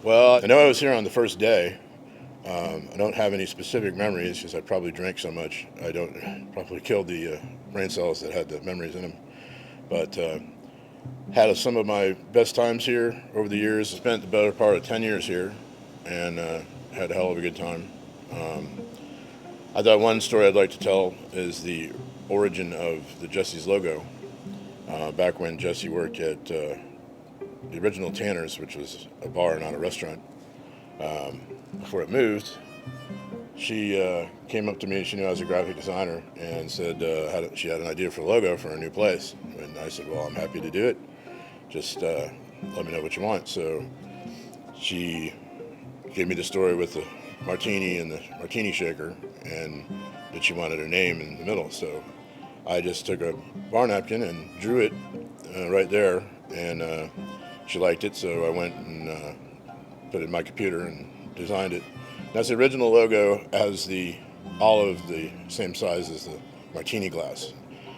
Well, I know I was here on the first day. I don't have any specific memories because I probably drank so much. I don't probably killed the brain cells that had the memories in them. But had some of my best times here over the years. Spent the better part of 10 years here, and had a hell of a good time. I thought one story I'd like to tell is the origin of the Jesse's logo. Back when Jesse worked at the original Tanner's, which was a bar, not a restaurant, before it moved, she came up to me. She knew I was a graphic designer and said she had an idea for a logo for a new place. And I said, well, I'm happy to do it. Just let me know what you want. So she gave me the story with the martini and the martini shaker, and that she wanted her name in the middle. So I just took a bar napkin and drew it right there, and she liked it. So I went and put it in my computer and designed it. That's the original logo, as the olive, the same size as the martini glass.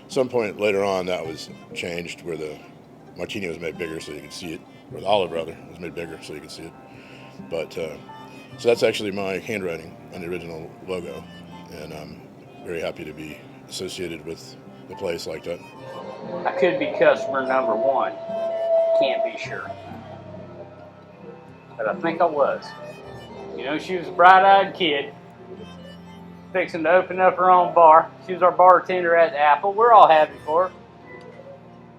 At some point later on, that was changed where the martini was made bigger so you could see it, or the olive rather was made bigger so you could see it. But so that's actually my handwriting on the original logo, and I'm very happy to be associated with the place like that. I could be customer number one. Can't be sure. But I think I was. You know, she was a bright-eyed kid, fixing to open up her own bar. She was our bartender at the Apple. We're all happy for her.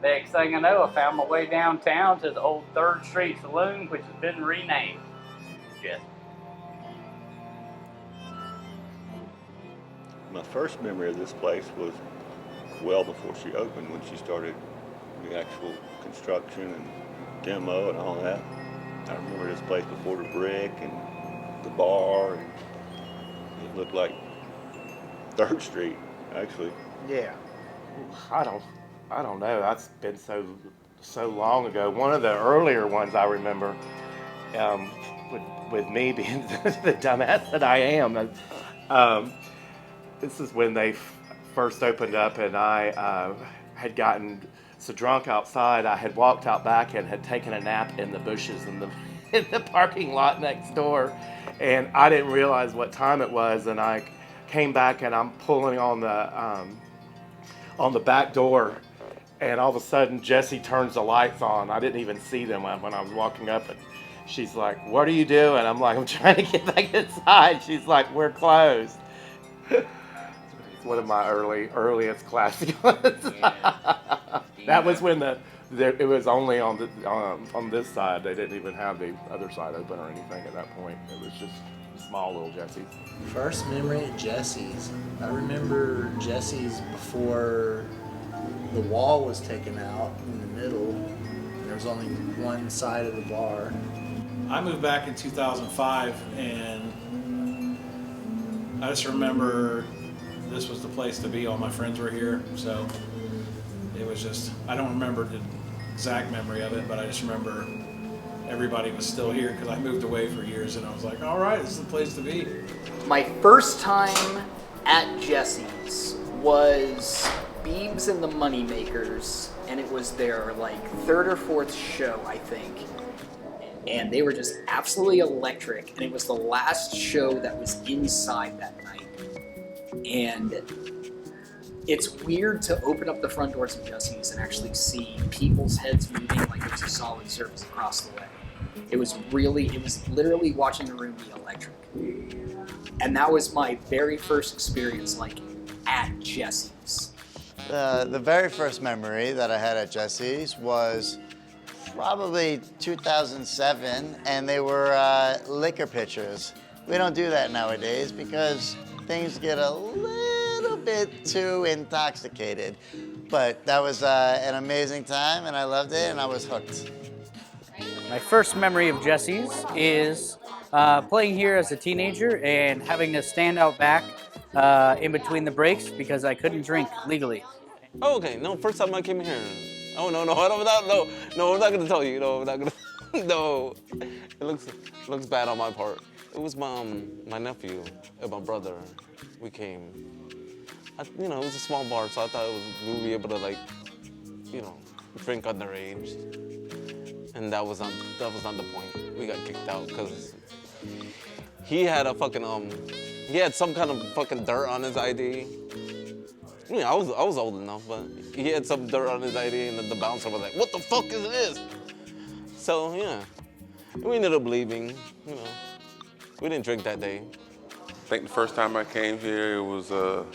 Next thing I know, I found my way downtown to the old 3rd Street Saloon, which has been renamed Jessie. My first memory of this place was well before she opened, when she started the actual construction and demo and all that. I remember this place before the brick and the bar, and it looked like 3rd Street, actually. Yeah, I don't know. That's been so long ago. One of the earlier ones I remember, with me being the dumbass that I am, this is when they first opened up, and I had gotten so drunk outside, I had walked out back and had taken a nap in the bushes in the parking lot next door, and I didn't realize what time it was, and I came back and I'm pulling on the back door, and all of a sudden Jessie turns the lights on. I didn't even see them when I was walking up, and she's like, "What are you doing?" I'm like, "I'm trying to get back inside." She's like, "We're closed." It's one of my earliest classic ones. That was when it was only on this side. They didn't even have the other side open or anything at that point. It was just small little Jesse's. First memory at Jesse's. I remember Jesse's before the wall was taken out in the middle. There was only one side of the bar. I moved back in 2005, and I just remember this was the place to be. All my friends were here, so it was just, I don't remember the exact memory of it, but I just remember everybody was still here because I moved away for years, and I was like, all right, this is the place to be. My first time at Jesse's was Beebs and the Moneymakers, and it was their like 3rd or 4th show, I think. And they were just absolutely electric, and it was the last show that was inside that night. And it's weird to open up the front doors of Jesse's and actually see people's heads moving like it was a solid surface across the way. It was literally watching the room be electric. And that was my very first experience, like, at Jesse's. The very first memory that I had at Jesse's was probably 2007, and they were liquor pitchers. We don't do that nowadays because things get a little bit too intoxicated. But that was an amazing time, and I loved it, and I was hooked. My first memory of Jesse's is playing here as a teenager and having to stand out back in between the breaks because I couldn't drink legally. Oh, okay, no, first time I came here. Oh, no, I'm not gonna tell you. No, I'm not gonna, no. It looks bad on my part. It was my nephew and my brother. We came. It was a small bar, so I thought we would be able to, like, drink underage. and that was not the point. We got kicked out because he had a fucking he had some kind of fucking dirt on his ID. I mean, I was old enough, but he had some dirt on his ID, and then the bouncer was like, "What the fuck is this?" So yeah, we ended up leaving. You know, we didn't drink that day. I think the first time I came here, it was a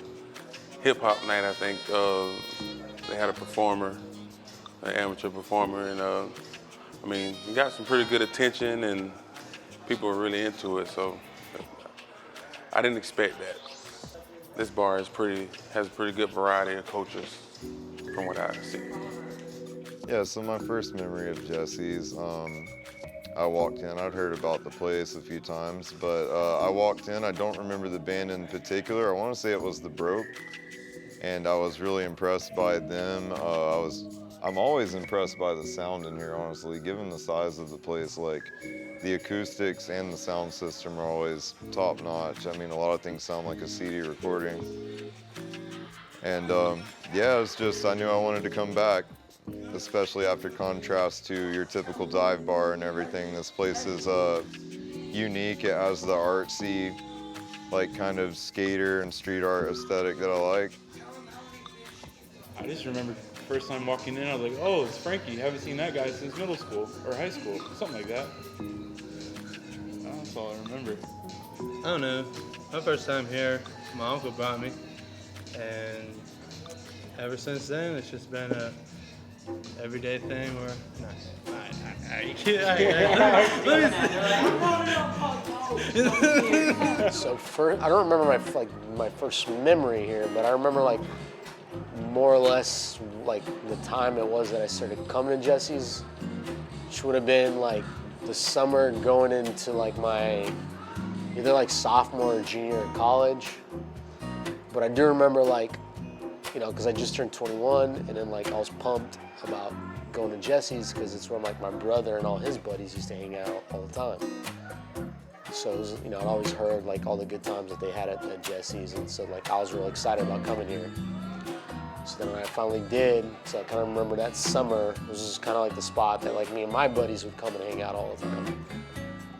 hip hop night. I think they had a performer, an amateur performer, and I mean, we got some pretty good attention, and people were really into it. So I didn't expect that. This bar has a pretty good variety of cultures, from what I see. Yeah, so my first memory of Jesse's, I walked in. I'd heard about the place a few times, but I walked in. I don't remember the band in particular. I want to say it was The Broke, and I was really impressed by them. I'm always impressed by the sound in here, honestly, given the size of the place. Like, the acoustics and the sound system are always top notch. I mean, a lot of things sound like a CD recording. And yeah, it's just, I knew I wanted to come back, especially after contrast to your typical dive bar and everything. This place is unique. It has the artsy, like, kind of skater and street art aesthetic that I like. I just remember first time walking in, I was like, oh, it's Frankie. Haven't seen that guy since middle school or high school, something like that. That's all I remember. I don't know. My first time here, my uncle brought me, and ever since then, it's just been a everyday thing where. So I don't remember my first memory here, but I remember like more or less like the time it was that I started coming to Jesse's, which would have been like the summer going into like my either like sophomore or junior in college. But I do remember like, you know, because I just turned 21, and then like I was pumped about going to Jesse's because it's where like my brother and all his buddies used to hang out all the time. So it was, you know, I'd always heard like all the good times that they had at Jesse's, and so like I was really excited about coming here. So then when I finally did, so I kind of remember that summer was just kind of like the spot that like me and my buddies would come and hang out all the time,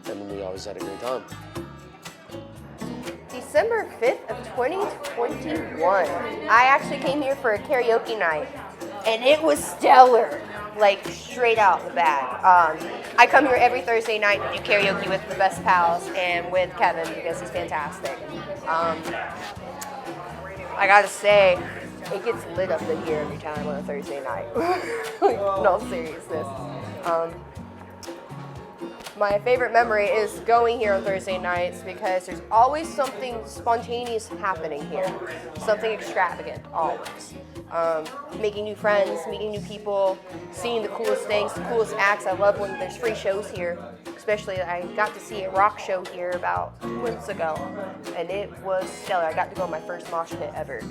and we always had a great time. December 5th of 2021. I actually came here for a karaoke night, and it was stellar, like straight out the bag. I come here every Thursday night to do karaoke with the best pals and with Kevin because he's fantastic. I gotta say, it gets lit up in here every time on a Thursday night. Like, in all seriousness. My favorite memory is going here on Thursday nights because there's always something spontaneous happening here. Something extravagant, always. Making new friends, meeting new people, seeing the coolest things, the coolest acts. I love when there's free shows here. Especially, I got to see a rock show here about 2 months ago, and it was stellar. I got to go to my first mosh pit ever.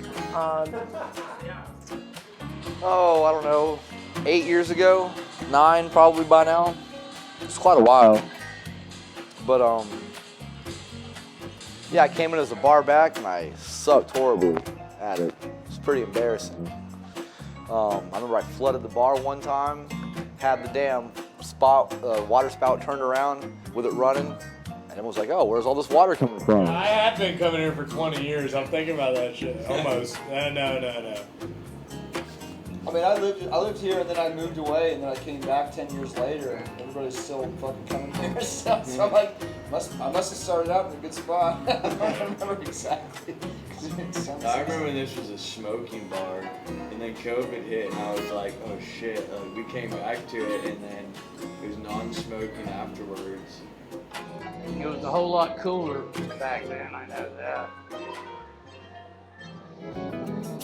Oh, I don't know, 8 years ago, 9 probably by now. It's quite a while. But yeah, I came in as a bar back and I sucked horribly at it. It was pretty embarrassing. I remember I flooded the bar one time, had the damn water spout turned around with it running, and it was like, oh, where's all this water coming from? I have been coming here for 20 years. I'm thinking about that shit. Almost. No. I mean, I lived here, and then I moved away, and then I came back 10 years later, and everybody's still fucking coming here. So I'm like, I must have started out in a good spot. I don't remember exactly. I remember when this was a smoking bar, and then COVID hit, and I was like, oh shit. We came back to it, and then it was non-smoking afterwards. It was a whole lot cooler back then, I know that.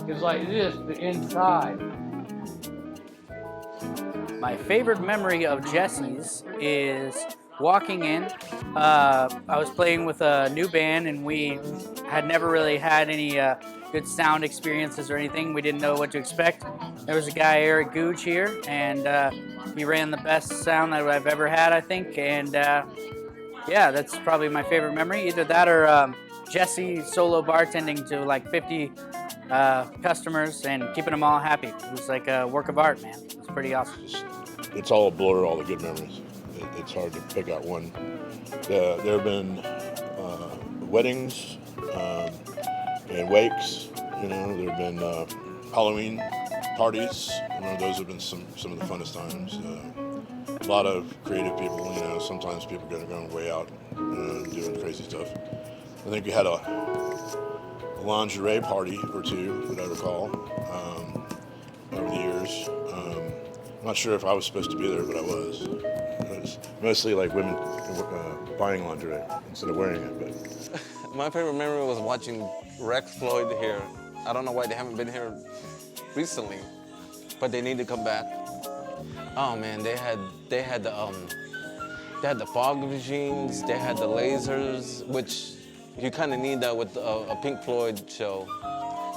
It was like this, but inside. My favorite memory of Jesse's is walking in. I was playing with a new band, and we had never really had any good sound experiences or anything. We didn't know what to expect. There was a guy, Eric Gooch, here, and he ran the best sound that I've ever had, I think. And yeah, that's probably my favorite memory. Either that or Jesse solo bartending to like 50 customers and keeping them all happy. It was like a work of art, man. It was pretty awesome. it's all a blur, all the good memories. It's hard to pick out one. There have been weddings and wakes. There have been Halloween parties. Those have been some of the funnest times. A lot of creative people. Sometimes people are going way out doing crazy stuff. I think we had a lingerie party or two that I recall over the years. I'm not sure if I was supposed to be there, but I was. It was mostly like women buying lingerie instead of wearing it. But My favorite memory was watching Rex Floyd here. I don't know why they haven't been here recently, but they need to come back. Oh man, they had the fog machines, they had the lasers, which you kind of need that with a Pink Floyd show.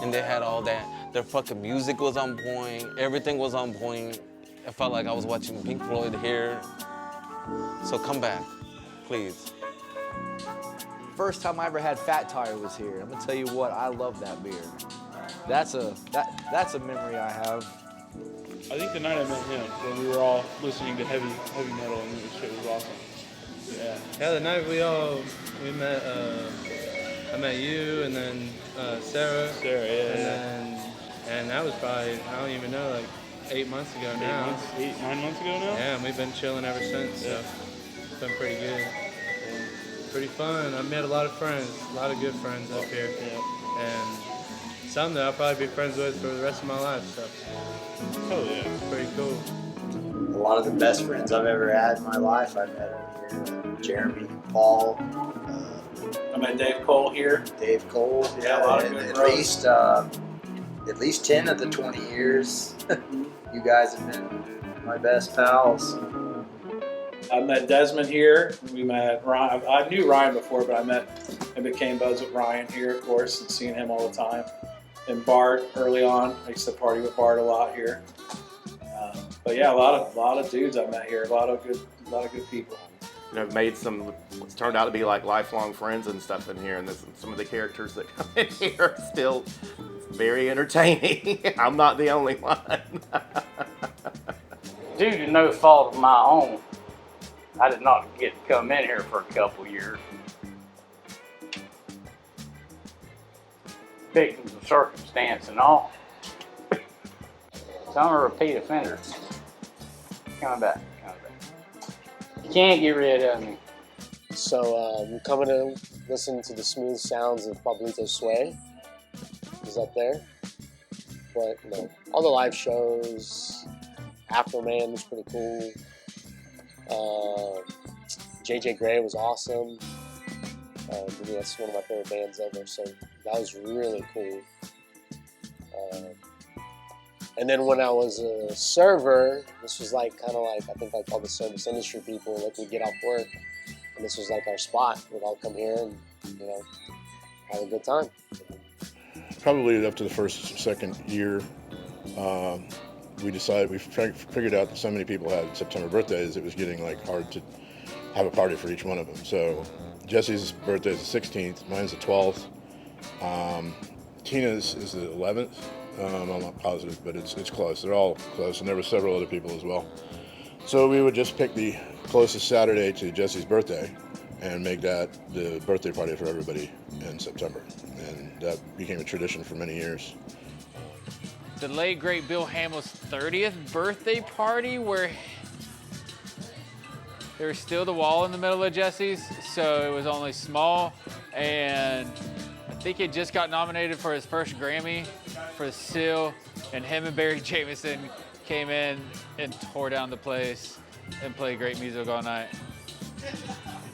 And they had all that. Their fucking music was on point. Everything was on point. I felt like I was watching Pink Floyd here. So come back, please. First time I ever had Fat Tire was here. I'm gonna tell you what, I love that beer. That's a memory I have. I think the night I met him, when we were all listening to heavy metal, and this shit was awesome. Yeah. Yeah, the night we met, I met you and then Sarah. And that was probably, I don't even know, like 8 months ago now. 9 months ago now? Yeah, and we've been chilling ever since, so it's been pretty good. Pretty fun. I met a lot of friends, a lot of good friends up here. And some that I'll probably be friends with for the rest of my life, so. Hell yeah. Pretty cool. A lot of the best friends I've ever had in my life I've met over here. Jeremy, Paul. I met Dave Cole here. Dave Cole. Yeah, a lot of good at least 10 of the 20 years, you guys have been my best pals. I met Desmond here. We met Ryan. I knew Ryan before, but I met and became buds with Ryan here, of course, and seeing him all the time. And Bart early on. I used to party with Bart a lot here. But yeah, a lot of dudes I met here. A lot of good people. I've made what's turned out to be like lifelong friends and stuff in here, and some of the characters that come in here are still very entertaining. I'm not the only one. Due to no fault of my own, I did not get to come in here for a couple years. Victims of circumstance and all. So I'm a repeat offender. Coming back. You can't get rid of me. So we're coming to listen to the smooth sounds of Pablito Sway. He's up there. But all the live shows, Afroman was pretty cool. JJ Gray was awesome. That's one of my favorite bands ever, so that was really cool. And then when I was a server, this was I think all the service industry people, we'd get off work, and this was like our spot. We'd all come here and, have a good time. Probably up to the second year, we figured out that so many people had September birthdays, it was getting hard to have a party for each one of them. So Jesse's birthday is the 16th, mine's the 12th. Tina's is the 11th. I'm not positive, but it's close. They're all close, and there were several other people as well. So we would just pick the closest Saturday to Jesse's birthday and make that the birthday party for everybody in September. And that became a tradition for many years. The late, great Bill Hamill's 30th birthday party, where there was still the wall in the middle of Jesse's, so it was only small, and I think he just got nominated for his first Grammy for the Seal, and him and Barry Jameson came in and tore down the place and played great music all night.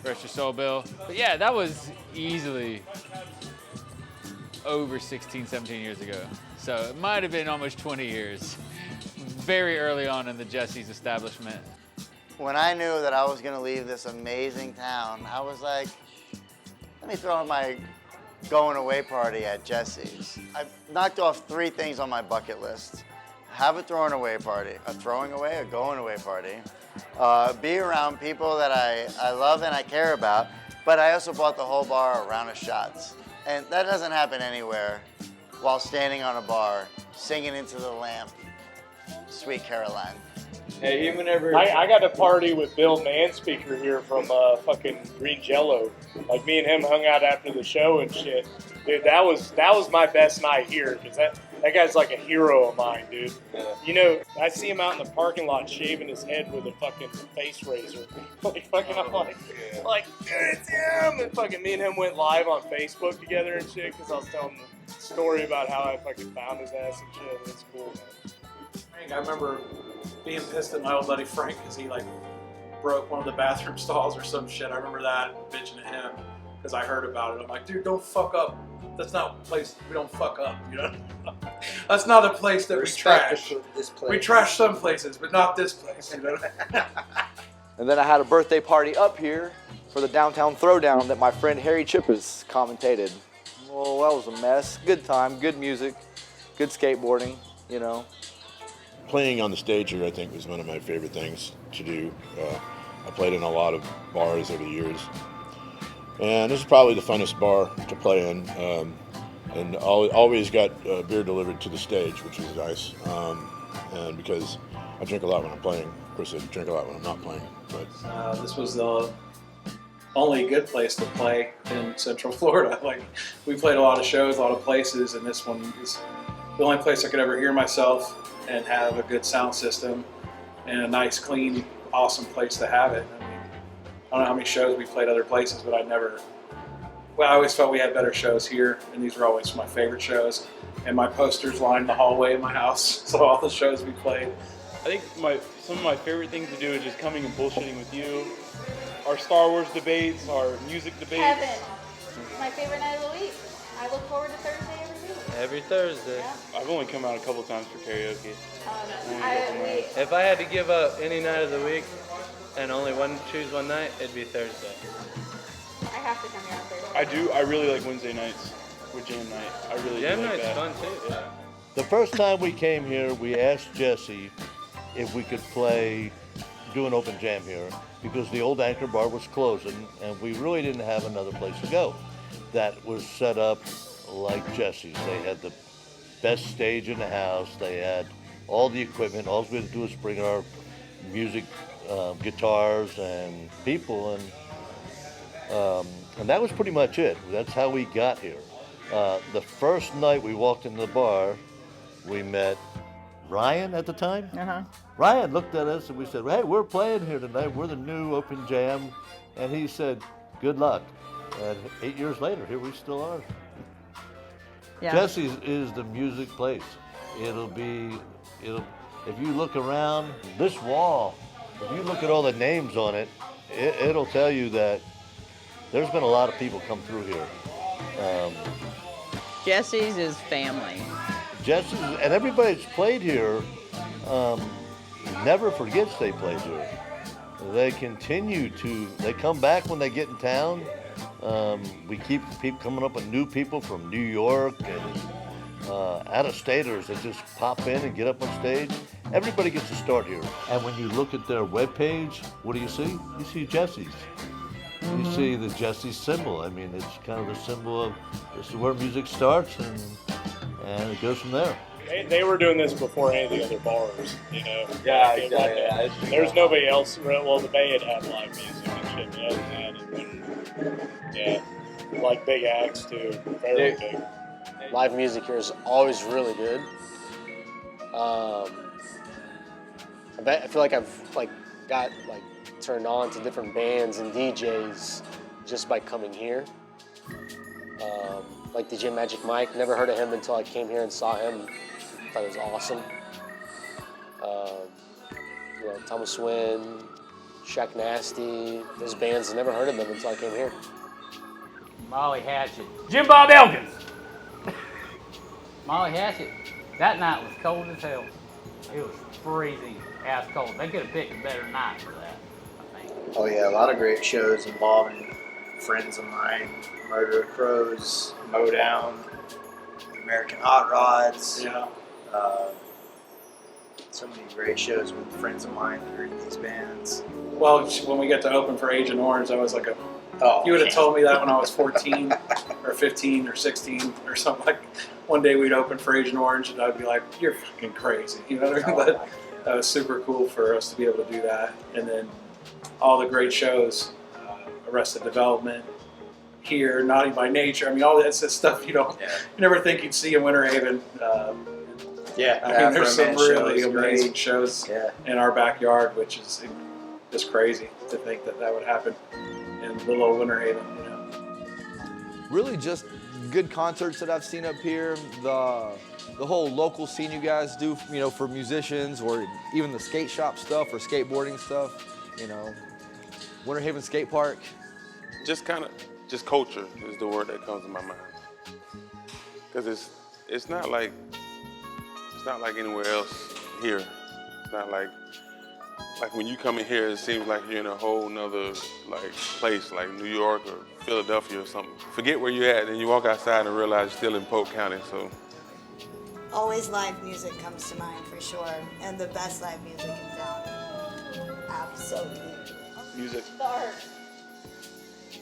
Rest your soul, Bill. But yeah, that was easily over 16, 17 years ago. So it might have been almost 20 years. Very early on in the Jesse's establishment. When I knew that I was gonna leave this amazing town, I was like, let me throw in my going away party at Jesse's. I knocked off 3 things on my bucket list. Have a throwing away party, a throwing away, a going away party. Be around people that I love and I care about, but I also bought the whole bar a round of shots. And that doesn't happen anywhere while standing on a bar, singing into the lamp, Sweet Caroline. Hey, even whenever I got a party with Bill Manspeaker here from fucking Green Jello. Like me and him hung out after the show and shit. Dude, that was my best night here because that guy's like a hero of mine, dude. You know, I see him out in the parking lot shaving his head with a fucking face razor. Like fucking, I'm like, dude, it's him. And fucking me and him went live on Facebook together and shit because I was telling him the story about how I fucking found his ass and shit. It's cool, man. I remember being pissed at my old buddy Frank because he like broke one of the bathroom stalls or some shit. I remember that, bitching at him because I heard about it. I'm like, dude, don't fuck up. That's not a place we don't fuck up, you know? That's not a place that we trash. This place. We trash some places, but not this place, you know? And then I had a birthday party up here for the downtown throwdown that my friend Harry Chippers commentated. Well, that was a mess. Good time, good music, good skateboarding, you know. Playing on the stage here, I think, was one of my favorite things to do. I played in a lot of bars over the years. And this is probably the funnest bar to play in. And always got beer delivered to the stage, which was nice. And because I drink a lot when I'm playing. Of course, I drink a lot when I'm not playing. But This was the only good place to play in Central Florida. Like, we played a lot of shows, a lot of places, and this one is the only place I could ever hear myself and have a good sound system and a nice, clean, awesome place to have it. I mean, I don't know how many shows we played other places, but I always felt we had better shows here, and these were always my favorite shows. And my posters lined the hallway in my house, so all the shows we played. I think some of my favorite things to do is just coming and bullshitting with you. Our Star Wars debates, our music debates. Heaven. My favorite night of the week. I look forward to Thursday every week. Every Thursday. Yeah. I've only come out a couple times for karaoke. If I had to give up any night of the week and only choose one night, it'd be Thursday. I have to come here on Thursday. I really like Wednesday nights with Jam Night. I really Jam do like Night's that. fun too. Yeah. The first time we came here, we asked Jesse if we could do an open jam here because the old Anchor Bar was closing and we really didn't have another place to go that was set up like Jesse's. They had the best stage in the house. They had all the equipment. All we had to do was bring our music, guitars and people, and that was pretty much it. That's how we got here. The first night we walked into the bar, we met Ryan at the time. Ryan looked at us and we said, hey, we're playing here tonight. We're the new Open Jam. And he said, good luck. And 8 years later, here we still are. Yeah. Jesse's is the music place. If you look around this wall, if you look at all the names on it, it'll tell you that there's been a lot of people come through here. Jesse's is family. Jesse's, and everybody that's played here never forgets they played here. They they come back when they get in town. We keep coming up with new people from New York and out-of-staters that just pop in and get up on stage. Everybody gets to start here. And when you look at their webpage, what do you see? You see Jesse's. You see the Jesse's symbol. I mean, it's kind of the symbol of this is where music starts and it goes from there. They were doing this before any of the other bars, you know? Yeah, Like, yeah. There's nobody else. Well, the Bay had live music and shit, but other than that, yeah, like big acts too, very big. Live music here is always really good. I feel like I've got turned on to different bands and DJs just by coming here. Like DJ Magic Mike, never heard of him until I came here and saw him. Thought it was awesome. Thomas Wynn, Shaq Nasty, those bands, never heard of them until I came here. Molly Hatchet. Jim Bob Elkins. Molly Hatchet. That night was cold as hell. It was freezing ass cold. They could have picked a better night for that, I think. Oh yeah, a lot of great shows involving friends of mine. Murder of Crows, Modown, American Hot Rods. Yeah. So many great shows with friends of mine that are in these bands. Well, when we get to open for Agent Orange, that was like a If you would have told me that when I was 14 or 15 or 16 or something, like one day we'd open for Agent Orange and I'd be like, you're fucking crazy. You know what I mean? But that was super cool for us to be able to do that. And then all the great shows, Arrested Development, here, Naughty by Nature. I mean, all that's stuff you never think you'd see in Winter Haven. I mean, there's some really amazing shows in our backyard, which is just crazy to think that that would happen in little old Winter Haven, you know. Really just good concerts that I've seen up here. The whole local scene you guys do, you know, for musicians, or even the skate shop stuff or skateboarding stuff, you know. Winter Haven Skate Park. Just culture is the word that comes to my mind. Because it's not like anywhere else here. It's not like when you come in here, it seems like you're in a whole nother like place, like New York or Philadelphia or something. Forget where you're at, and you walk outside and realize you're still in Polk County. So always live music comes to mind for sure, and the best live music in town. Absolutely. Music. The art.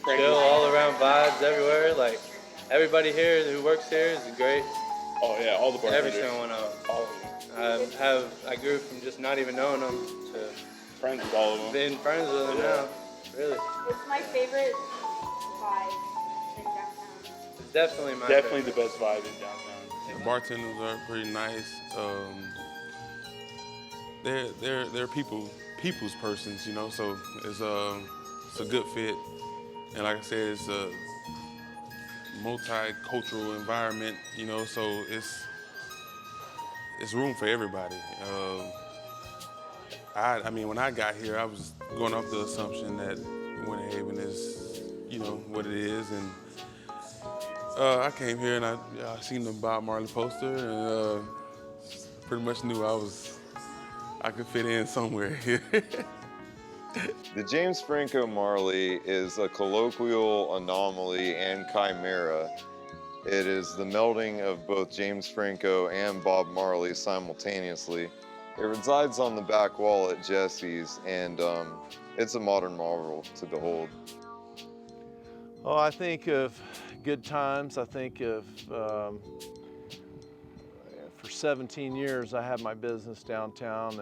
Chill, all around vibes everywhere. Like everybody here who works here is great. Oh yeah, all the bartenders. Everything went on. All of them. I grew from just not even knowing them to friends with all of them. Being friends with them now. Really. It's my favorite vibe in downtown. It's definitely my Definitely favorite. the best vibe in downtown. the bartenders are pretty nice. They're people's persons, you know. So it's a good fit, and like I said, it's a multicultural environment, you know. So it's room for everybody. I mean, when I got here, I was going off the assumption that Winter Haven is, you know, what it is, and I came here and I seen the Bob Marley poster, and pretty much knew I could fit in somewhere here. The James Franco Marley is a colloquial anomaly and chimera. It is the melding of both James Franco and Bob Marley simultaneously. It resides on the back wall at Jessie's, and it's a modern marvel to behold. Oh, I think of good times. I think of, for 17 years, I had my business downtown,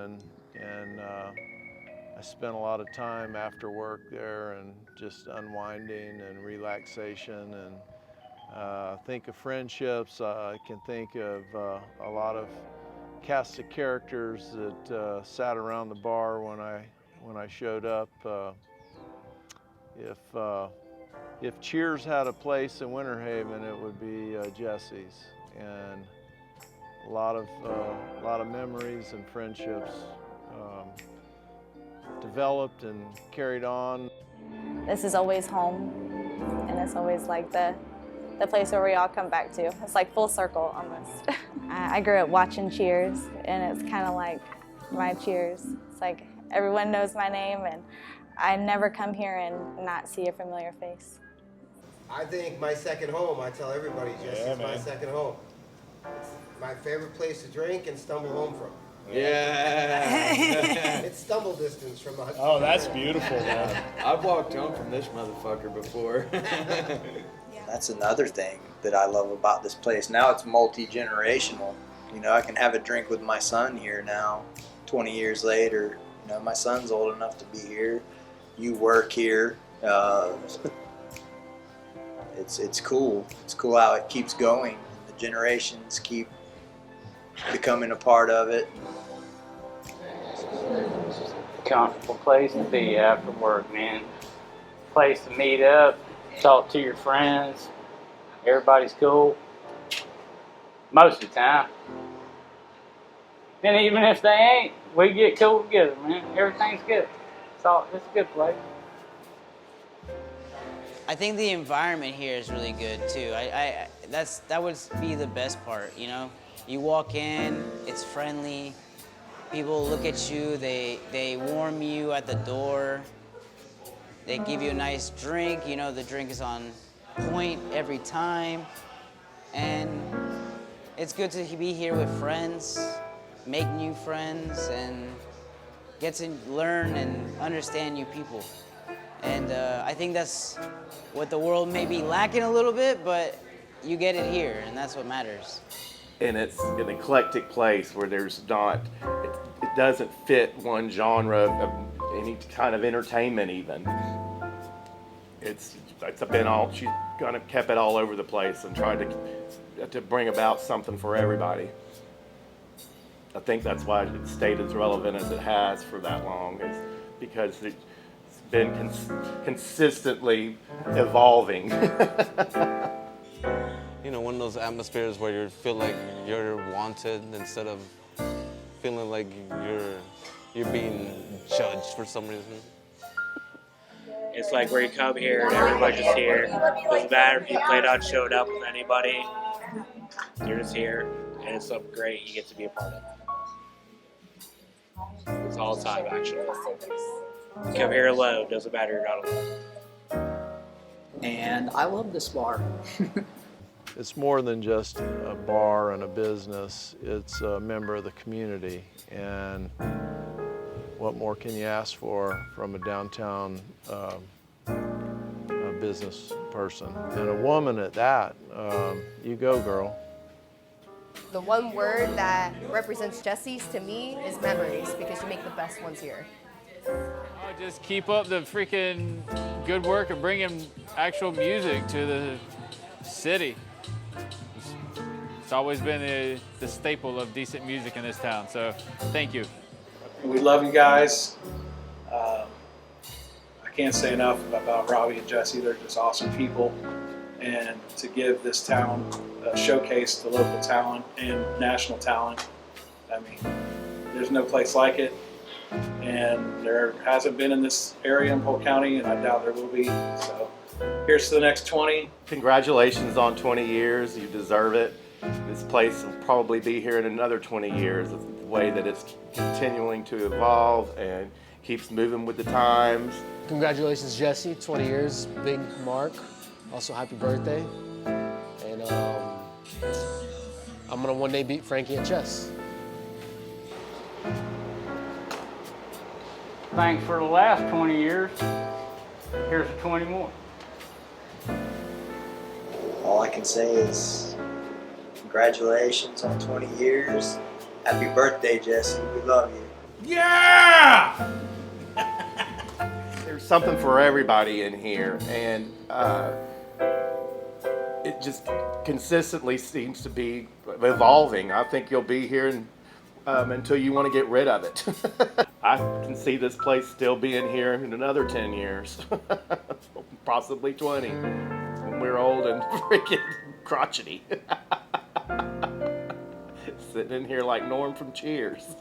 and I spent a lot of time after work there and just unwinding and relaxation, and think of friendships. I can think of a lot of cast of characters that sat around the bar when I showed up. If Cheers had a place in Winter Haven, it would be Jessie's, and a lot of memories and friendships developed and carried on. This is always home, and it's always like the place where we all come back to. It's like full circle almost. I grew up watching Cheers, and it's kind of like my Cheers. It's like everyone knows my name, and I never come here and not see a familiar face. I think my second home, I tell everybody, Jessie's my second home. It's my favorite place to drink and stumble home from. Yeah. It's stumble distance from the Oh, that's beautiful, man. I've walked home from this motherfucker before. That's another thing that I love about this place. Now it's multi-generational. You know, I can have a drink with my son here now, 20 years later. You know, my son's old enough to be here. You work here. It's cool. It's cool how it keeps going. The generations keep becoming a part of it. Comfortable place to be after work, man. Place to meet up, talk to your friends. Everybody's cool. Most of the time. And even if they ain't, we get cool together, man. Everything's good. It's a good place. I think the environment here is really good too. That would be the best part, you know? You walk in, it's friendly. People look at you, they warm you at the door. They give you a nice drink, you know, the drink is on point every time. And it's good to be here with friends, make new friends, and get to learn and understand new people. And I think that's what the world may be lacking a little bit, but you get it here, and that's what matters. And it's an eclectic place where there's not, it doesn't fit one genre of any kind of entertainment even. It's been all, she's kind of kept it all over the place and tried to bring about something for everybody. I think that's why it stayed as relevant as it has for that long, is because it's been consistently evolving. You know, one of those atmospheres where you feel like you're wanted instead of feeling like you're being judged for some reason. It's like where you come here and everybody's just here. Doesn't matter if you played out, showed up with anybody. You're just here, and it's something great you get to be a part of. It's all the time, actually. You come here alone, doesn't matter, you're not alone. And I love this bar. It's more than just a bar and a business. It's a member of the community. And what more can you ask for from a downtown business person? And a woman at that. You go, girl. The one word that represents Jessie's to me is memories, because you make the best ones here. Just keep up the freaking good work of bringing actual music to the city. It's always been the staple of decent music in this town, so thank you. We love you guys. I can't say enough about Robbie and Jessie. They're just awesome people. And to give this town a showcase to local talent and national talent, I mean, there's no place like it. And there hasn't been in this area in Polk County, and I doubt there will be. So here's to the next 20. Congratulations on 20 years. You deserve it. This place will probably be here in another 20 years, the way that it's continuing to evolve and keeps moving with the times. Congratulations, Jessie, 20 years, big mark. Also, happy birthday. And I'm gonna one day beat Frankie at chess. Thanks for the last 20 years. Here's 20 more. All I can say is congratulations on 20 years. Happy birthday, Jessie. We love you. Yeah! There's something for everybody in here, and it just consistently seems to be evolving. I think you'll be here until you want to get rid of it. I can see this place still being here in another 10 years, possibly 20, when we're old and freaking crotchety. Sitting in here like Norm from Cheers.